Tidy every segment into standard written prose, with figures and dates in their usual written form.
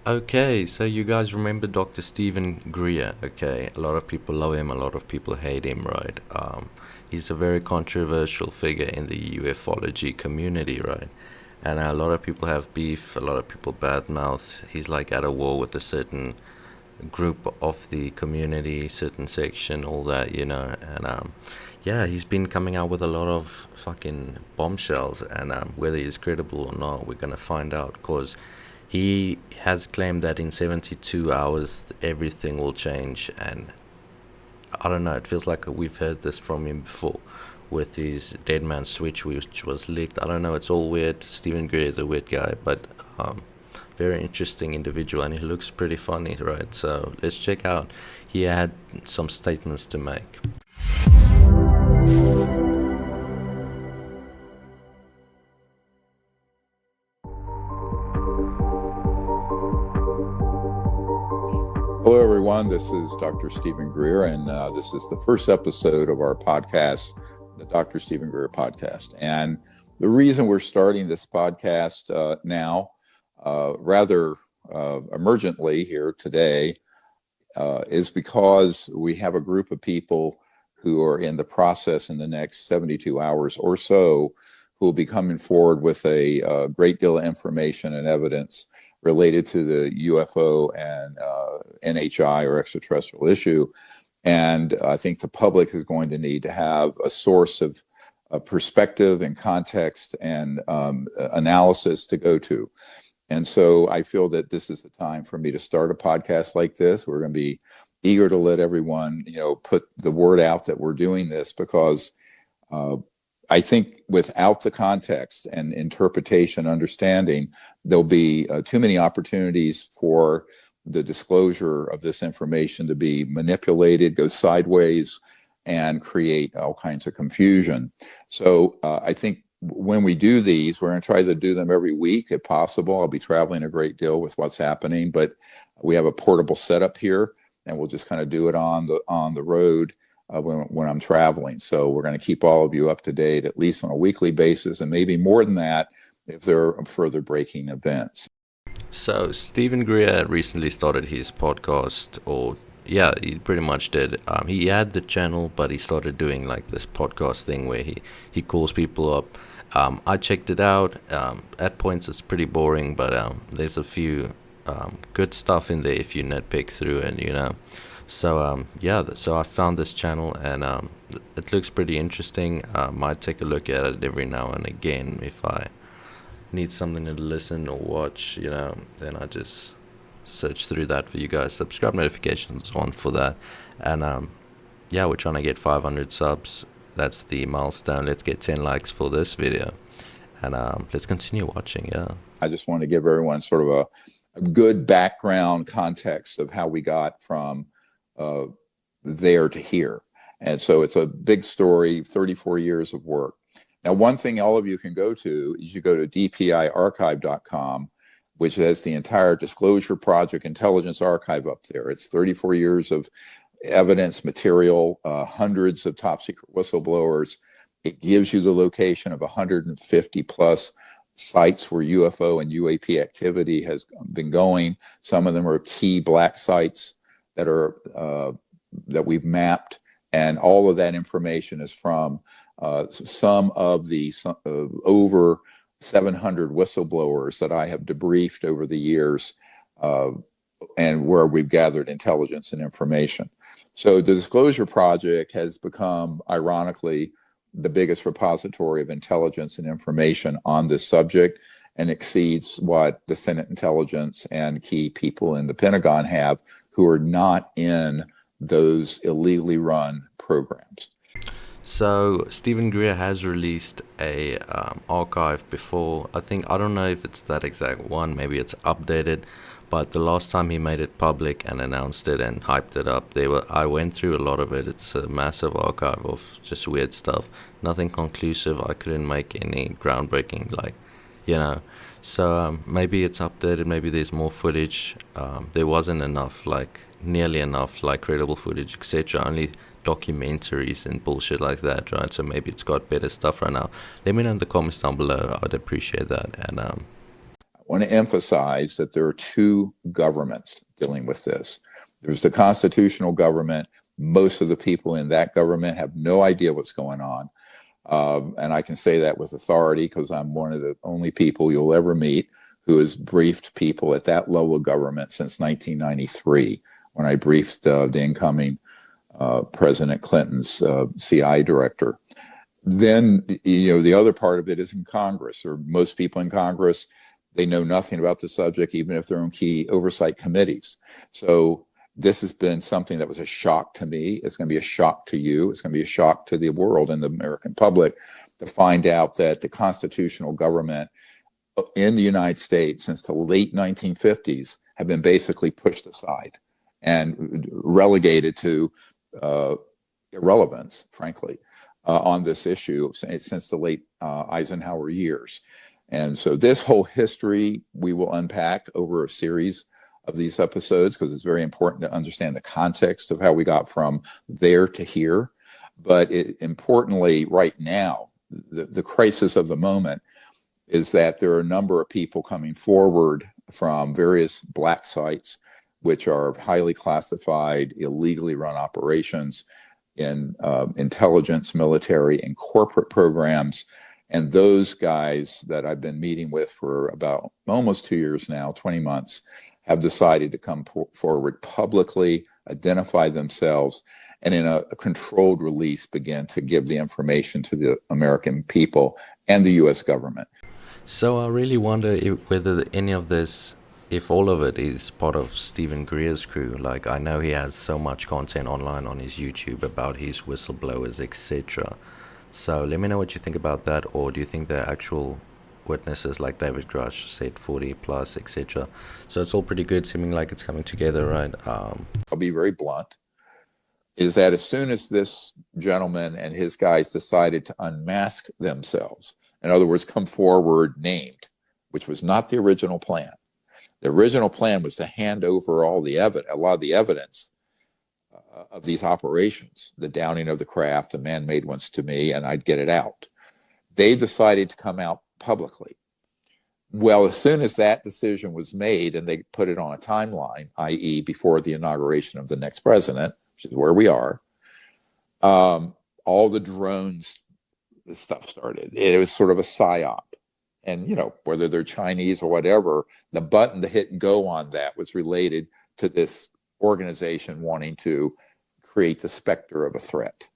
Okay, so you guys remember Dr. Stephen Greer, okay? A lot of people love him, a lot of people hate him, right? He's a very controversial figure in the ufology community, right? And a lot of people have beef, a lot of people badmouth. He's like at a war with a certain group of the community, certain section, all that, And yeah, he's been coming out with a lot of fucking bombshells, and whether he's credible or not, we're gonna find out. Cause he has claimed that in 72 hours everything will change, and I don't know. It feels like we've heard this from him before, with his Dead Man Switch, which was leaked. I don't know. It's all weird. Stephen Greer is a weird guy, but very interesting individual, and he looks pretty funny, right? So let's check out. He had some statements to make. Hello, everyone. This is Dr. Stephen Greer, and this is the first episode of our podcast, the Dr. Stephen Greer podcast. And the reason we're starting this podcast now, rather emergently here today, is because we have a group of people who are in the process in the next 72 hours or so who will be coming forward with a great deal of information and evidence related to the UFO and NHI or extraterrestrial issue. And I think the public is going to need to have a source of perspective and context and analysis to go to. And so I feel that this is the time for me to start a podcast like this. We're going to be eager to let everyone, put the word out that we're doing this, because I think without the context and interpretation, understanding, there'll be too many opportunities for the disclosure of this information to be manipulated, go sideways, and create all kinds of confusion. So I think when we do these, we're going to try to do them every week if possible. I'll be traveling a great deal with what's happening, but we have a portable setup here, and we'll just kind of do it on the road when I'm traveling. So we're going to keep all of you up to date, at least on a weekly basis, and maybe more than that if there are further breaking events. So Stephen Greer recently started his podcast, or yeah, he pretty much did. He had the channel, but he started doing like this podcast thing where he calls people up. I checked it out. At points it's pretty boring, but there's a few good stuff in there if you nitpick through, and So yeah, so I found this channel, and it looks pretty interesting. Might take a look at it every now and again if I need something to listen or watch, then I just search through that for you guys. Subscribe notifications on for that, and yeah, we're trying to get 500 subs. That's the milestone. Let's get 10 likes for this video, and let's continue watching. Yeah, I just want to give everyone sort of a good background context of how we got from there to here. And so it's a big story, 34 years of work. Now, one thing all of you can go to is you go to dpiarchive.com, which has the entire Disclosure Project Intelligence Archive up there. It's 34 years of evidence material, hundreds of top secret whistleblowers. It gives you the location of 150 plus sites where UFO and UAP activity has been going. Some of them are key black sites that are that we've mapped, and all of that information is from some of the over 700 whistleblowers that I have debriefed over the years, and where we've gathered intelligence and information. So the Disclosure Project has become, ironically, the biggest repository of intelligence and information on this subject, and exceeds what the Senate intelligence and key people in the Pentagon have who are not in those illegally run programs. So Stephen Greer has released a archive before. I don't know if it's that exact one. Maybe it's updated, but the last time he made it public and announced it and hyped it up, I went through a lot of it. It's a massive archive of just weird stuff. Nothing conclusive. I couldn't make any groundbreaking, So maybe it's updated. Maybe there's more footage. There wasn't enough, nearly enough, credible footage, etc. Only documentaries and bullshit like that, right? So maybe it's got better stuff right now. Let me know in the comments down below. I would appreciate that. And want to emphasize that there are two governments dealing with this. There's the constitutional government. Most of the people in that government have no idea what's going on. And I can say that with authority because I'm one of the only people you'll ever meet who has briefed people at that level of government since 1993, when I briefed the incoming President Clinton's CI director. Then, the other part of it is in Congress, or most people in Congress, they know nothing about the subject, even if they're on key oversight committees. So this has been something that was a shock to me. It's going to be a shock to you. It's going to be a shock to the world and the American public to find out that the constitutional government in the United States since the late 1950s have been basically pushed aside and relegated to irrelevance, frankly, on this issue since the late Eisenhower years. And so this whole history we will unpack over a series of these episodes because it's very important to understand the context of how we got from there to here. But importantly, right now, the crisis of the moment is that there are a number of people coming forward from various black sites, which are highly classified, illegally run operations in intelligence, military, and corporate programs. And those guys that I've been meeting with for about almost 2 years now, 20 months, have decided to come forward publicly, identify themselves, and in a controlled release begin to give the information to the American people and the U.S. government. So I really wonder whether any of this, if all of it, is part of Stephen Greer's crew. Like, I know he has so much content online on his YouTube about his whistleblowers, etc. So let me know what you think about that, or do you think the actual witnesses like David Grusch said 40 plus, etc.? So it's all pretty good, seeming like it's coming together, right? I'll be very blunt, is that as soon as this gentleman and his guys decided to unmask themselves, in other words, come forward named, which was not the original plan. The original plan was to hand over a lot of the evidence of these operations, the downing of the craft, the man-made ones to me, and I'd get it out. They decided to come out publicly. Well, as soon as that decision was made and they put it on a timeline, i.e. before the inauguration of the next president, which is where we are, all the drones stuff started. It was sort of a psyop. And, whether they're Chinese or whatever, the button to hit go on that was related to this organization wanting to create the specter of a threat.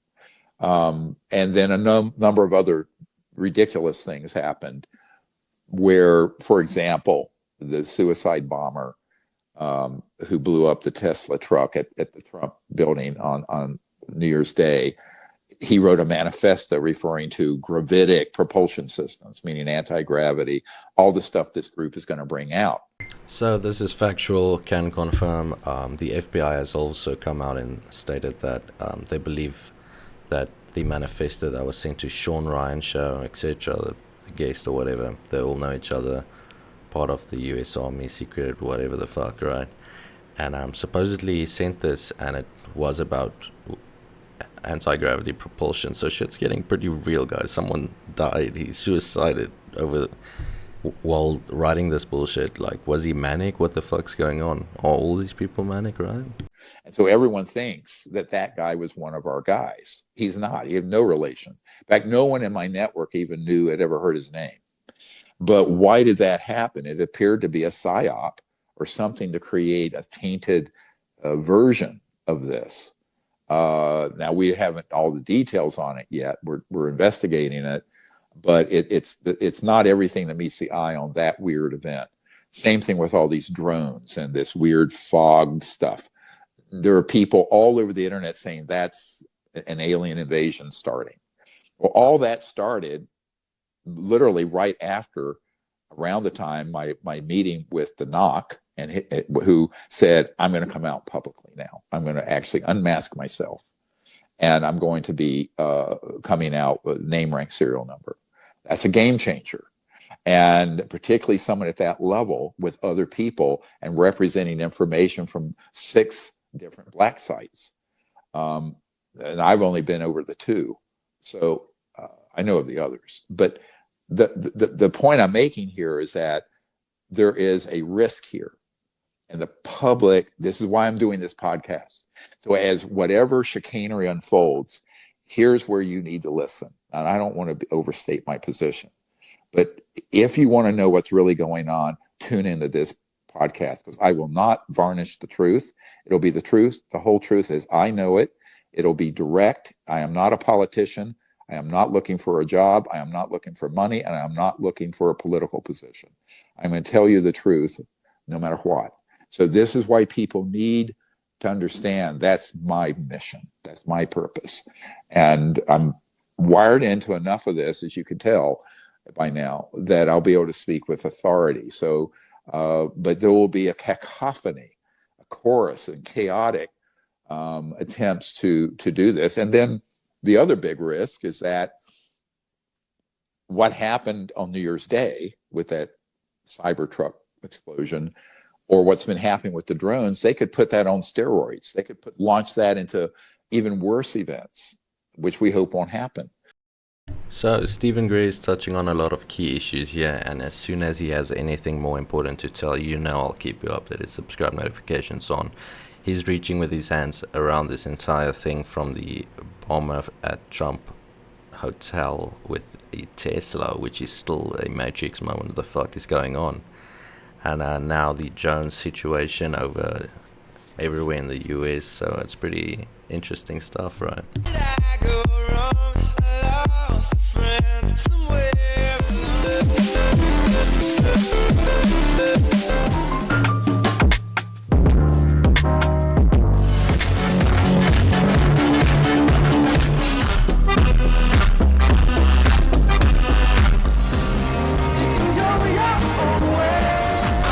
And then a number of other ridiculous things happened where, for example, the suicide bomber who blew up the Tesla truck at the Trump building on New Year's Day, he wrote a manifesto referring to gravitic propulsion systems, meaning anti-gravity, all the stuff this group is going to bring out. So this is factual, can confirm. The FBI has also come out and stated that they believe that the manifesto that was sent to Sean Ryan show, etc., the guest or whatever, they all know each other, part of the US Army, secret, whatever the fuck, right? And supposedly he sent this and it was about anti-gravity propulsion. So shit's getting pretty real, guys. Someone died, he suicided while writing this bullshit. Like, was he manic? What the fuck's going on? Are all these people manic, right? And so everyone thinks that guy was one of our guys. He's not. He had no relation. In fact, no one in my network even had ever heard his name. But why did that happen? It appeared to be a psyop or something to create a tainted version of this. Now, we haven't all the details on it yet. We're investigating it, but it's not everything that meets the eye on that weird event. Same thing with all these drones and this weird fog stuff. There are people all over the internet saying that's an alien invasion starting. Well, all that started literally right after, around the time my meeting with the NOC, and who said, I'm going to come out publicly now. I'm going to actually unmask myself. And I'm going to be coming out with name, rank, serial number. That's a game changer. And particularly someone at that level with other people and representing information from 6 different black sites. And I've only been over the 2. So I know of the others. But the point I'm making here is that there is a risk here. And the public, this is why I'm doing this podcast. So as whatever chicanery unfolds, here's where you need to listen. And I don't want to overstate my position. But if you want to know what's really going on, tune into this podcast, because I will not varnish the truth. It'll be the truth, the whole truth as I know it. It'll be direct. I am not a politician. I am not looking for a job. I am not looking for money, and I am not looking for a political position. I'm going to tell you the truth no matter what. So this is why people need to understand that's my mission. That's my purpose. And I'm wired into enough of this, as you can tell by now, that I'll be able to speak with authority. So, but there will be a cacophony, a chorus, and chaotic attempts to do this. And then the other big risk is that what happened on New Year's Day with that Cybertruck explosion, or what's been happening with the drones, they could put that on steroids. They could launch that into even worse events, which we hope won't happen. So Stephen Greer is touching on a lot of key issues here, and as soon as he has anything more important to tell you, know I'll keep you updated. Subscribe, notifications on. He's reaching with his hands around this entire thing, from the bomber at Trump Hotel with a Tesla, which is still a Matrix moment. What the fuck is going on? And now the Jones situation over everywhere in the US, so it's pretty interesting stuff, right?